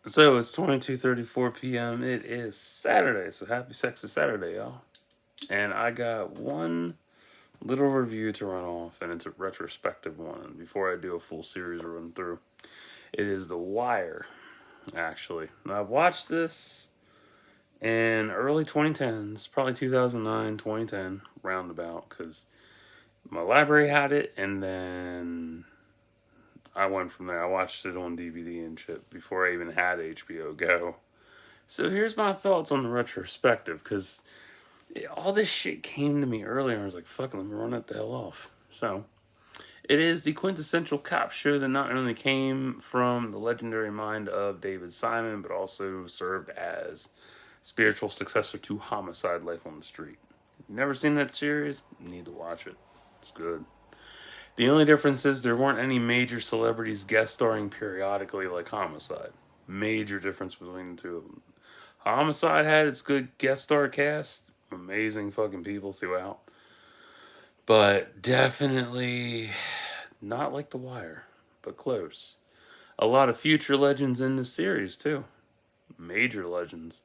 So it's 22:34 p.m. It is Saturday, so happy sexy Saturday, y'all. And I got one little review to run off, and it's a retrospective one before I do a full series run through. It is The Wire, actually. And I watched this in early 2010s, probably 2009, 2010, roundabout, because my library had it, and then I went from there. I watched it on DVD and shit before I even had HBO Go. So here's my thoughts on the retrospective, because all this shit came to me earlier. I was like, fuck, let me run it the hell off. So it is the quintessential cop show that not only came from the legendary mind of David Simon, but also served as spiritual successor to Homicide: Life on the Street. Never seen that series? Need to watch it. It's good. The only difference is there weren't any major celebrities guest starring periodically like Homicide. Major difference between the two of them. Homicide had its good guest star cast, amazing fucking people throughout, but definitely not like The Wire, but close. A lot of future legends in this series too, major legends,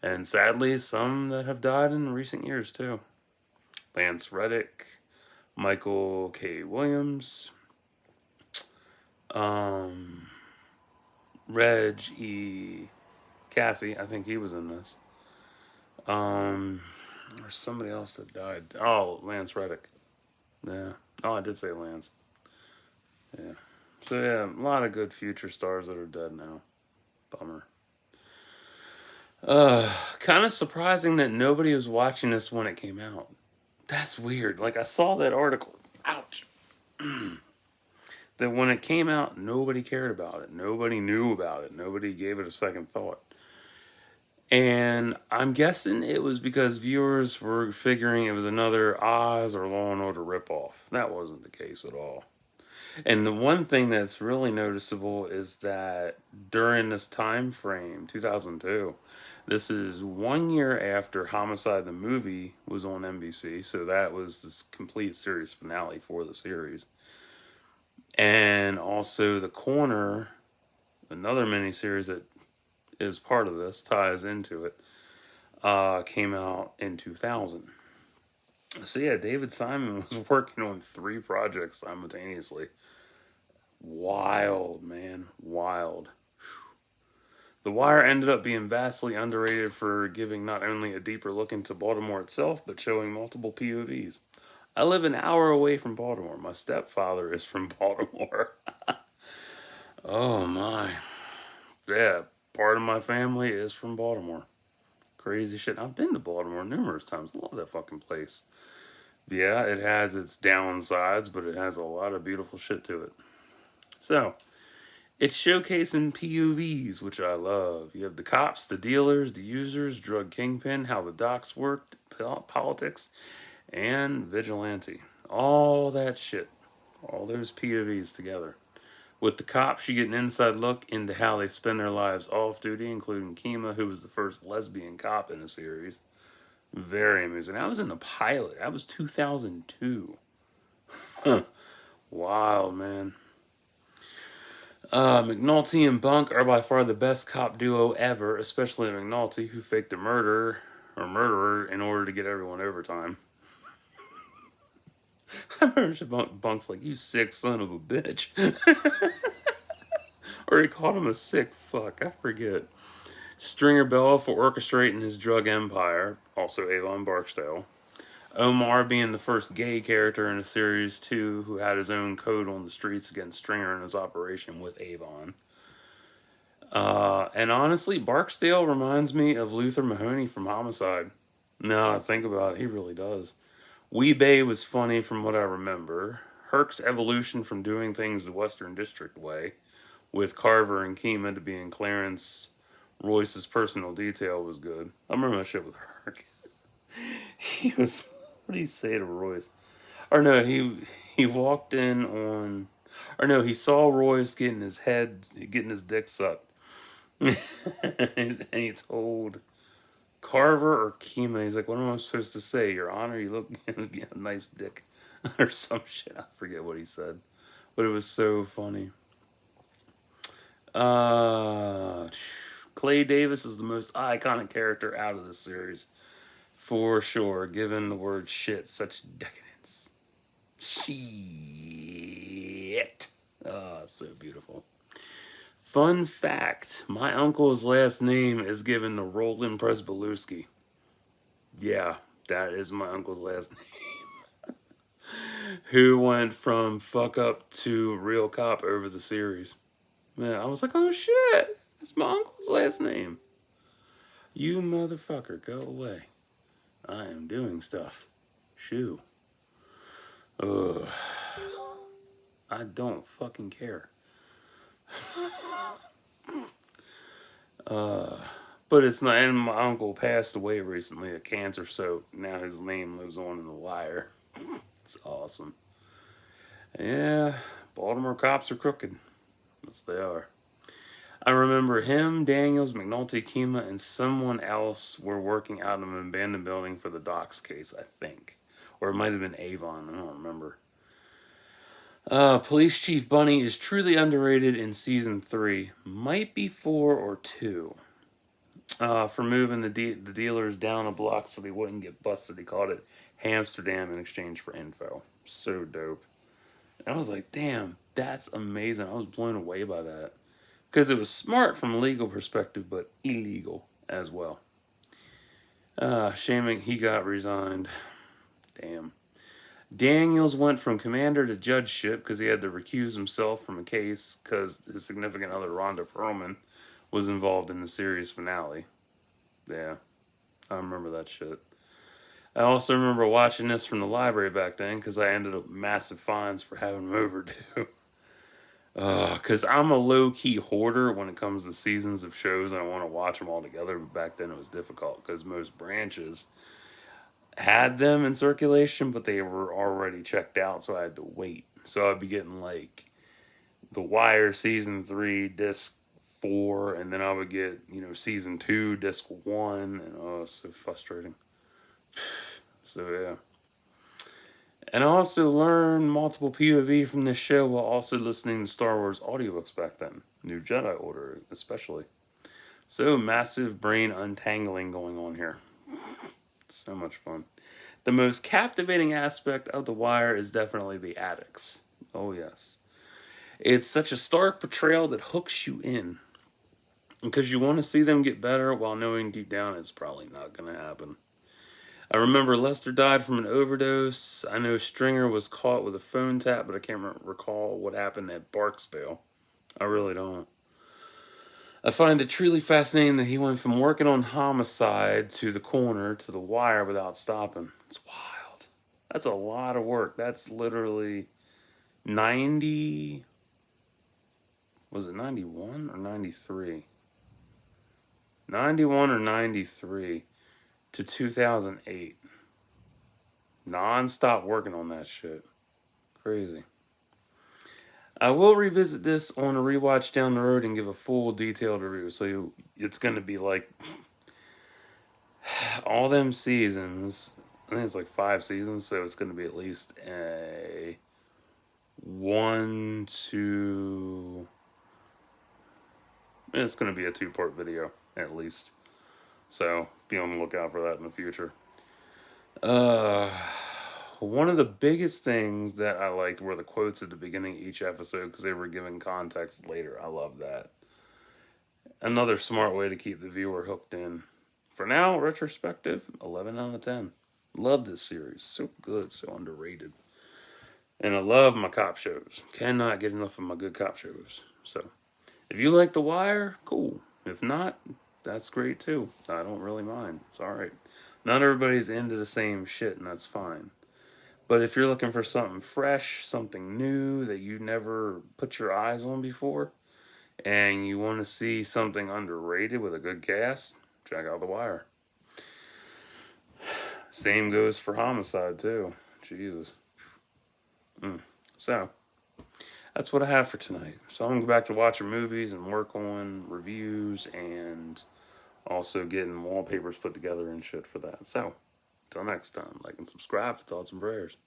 and sadly some that have died in recent years too. Lance Reddick, Michael K. Williams, um, Reg E. Kathy, I think he was in this. Um, there's somebody else that died. Oh, Lance Reddick. Yeah. Oh, I did say Lance. Yeah. So yeah, a lot of good future stars that are dead now. Bummer. Kind of surprising that nobody was watching this when it came out. That's weird. Like I saw that article. Ouch. That when it came out, nobody cared about it. Nobody knew about it. Nobody gave it a second thought. And I'm guessing it was because viewers were figuring it was another Oz or Law and Order ripoff. That wasn't the case at all. And the one thing that's really noticeable is that during this time frame, 2002, this is 1 year after Homicide the movie was on NBC, so that was this complete series finale for the series. And also The Corner, another miniseries that is part of this, ties into it, came out in 2000. So yeah, David Simon was working on three projects simultaneously. Wild, man. Wild. The Wire ended up being vastly underrated for giving not only a deeper look into Baltimore itself, but showing multiple POVs. I live an hour away from Baltimore. My stepfather is from Baltimore. Oh my. Yeah, part of my family is from Baltimore. Crazy shit. I've been to Baltimore numerous times. I love that fucking place. Yeah, it has its downsides, but it has a lot of beautiful shit to it. So, it's showcasing POVs, which I love. You have the cops, the dealers, the users, drug kingpin, how the docks worked, politics, and vigilante. All that shit. All those POVs together. With the cops, you get an inside look into how they spend their lives off duty, including Kima, who was the first lesbian cop in the series. Very amusing. I was in the pilot. That was 2002. Huh. Wow, man. McNulty and Bunk are by far the best cop duo ever, especially McNulty, who faked a murder or murderer in order to get everyone overtime. I remember Bunk's like, "You sick son of a bitch," or he called him a sick fuck. I forget. Stringer Bell for orchestrating his drug empire, also Avon Barksdale. Omar being the first gay character in the series too, who had his own code on the streets against Stringer and his operation with Avon. And honestly, Barksdale reminds me of Luther Mahoney from Homicide. No, I think about it, he really does. Wee Bay was funny from what I remember. Herc's evolution from doing things the Western District way, with Carver and Kima to being Clarence Royce's personal detail was good. I remember that shit with Herc. He was, what did he say to Royce? Or no, he walked in on, or no, he saw Royce getting his dick sucked. And he told Carver or Kima, he's like, "What am I supposed to say? Your Honor, you look you have a nice dick," or some shit. I forget what he said, but it was so funny. Uh, Clay Davis is the most iconic character out of this series. For sure, given the word shit such decadence. Shit. Oh, so beautiful. Fun fact, my uncle's last name is given to Roland Presbalewski. Yeah, that is my uncle's last name. Who went from fuck up to real cop over the series. Yeah, I was like, oh shit, that's my uncle's last name. You motherfucker, go away. I am doing stuff. Shoo. Ugh. I don't fucking care. But it's not, and my uncle passed away recently of cancer, so now his name lives on in The Wire. It's awesome. Yeah, Baltimore cops are crooked. Yes, they are. I remember him, Daniels, McNulty, Kima, and someone else were working out of an abandoned building for the Docks case, I think. Or it might have been Avon, I don't remember. Police Chief Bunny is truly underrated in season 3. Might be 4 or 2. For moving the dealers down a block so they wouldn't get busted. He called it Hamsterdam in exchange for info. So dope. And I was like, damn, that's amazing. I was blown away by that. Because it was smart from a legal perspective, but illegal as well. Shaming he got resigned. Damn. Daniels went from commander to judgeship because he had to recuse himself from a case because his significant other, Rhonda Perlman, was involved in the series finale. Yeah, I remember that shit. I also remember watching this from the library back then because I ended up massive fines for having them overdue. Because I'm a low-key hoarder when it comes to seasons of shows and I want to watch them all together, but back then it was difficult because most branches had them in circulation, but they were already checked out, so I had to wait. So I'd be getting like The Wire season 3, disc 4, and then I would get, season 2, disc 1, and oh, it's so frustrating. So yeah. And I also learned multiple POV from this show while also listening to Star Wars audiobooks back then. New Jedi Order, especially. So massive brain untangling going on here. So much fun. The most captivating aspect of The Wire is definitely the addicts. Oh, yes. It's such a stark portrayal that hooks you in. Because you want to see them get better while knowing deep down it's probably not going to happen. I remember Lester died from an overdose. I know Stringer was caught with a phone tap, but I can't recall what happened at Barksdale. I really don't. I find it truly fascinating that he went from working on Homicide to The Corner to The Wire without stopping. It's wild. That's a lot of work. That's literally 90... Was it 91 or 93? 91 or 93 to 2008. Non-stop working on that shit. Crazy. I will revisit this on a rewatch down the road and give a full detailed review. So it's going to be like all them seasons. I think it's like 5 seasons, so it's going to be at least a 1, 2. It's going to be a 2-part video at least. So be on the lookout for that in the future. One of the biggest things that I liked were the quotes at the beginning of each episode because they were giving context later. I love that. Another smart way to keep the viewer hooked in. For now, Retrospective, 11 out of 10. Love this series. So good, so underrated. And I love my cop shows. Cannot get enough of my good cop shows. So, if you like The Wire, cool. If not, that's great too. I don't really mind. It's alright. Not everybody's into the same shit, and that's fine. But if you're looking for something fresh, something new that you never put your eyes on before, and you want to see something underrated with a good cast, check out The Wire. Same goes for Homicide, too. Jesus. So, that's what I have for tonight. So I'm going to go back to watching movies and work on reviews and also getting wallpapers put together and shit for that. So, until next time, like and subscribe for thoughts and prayers.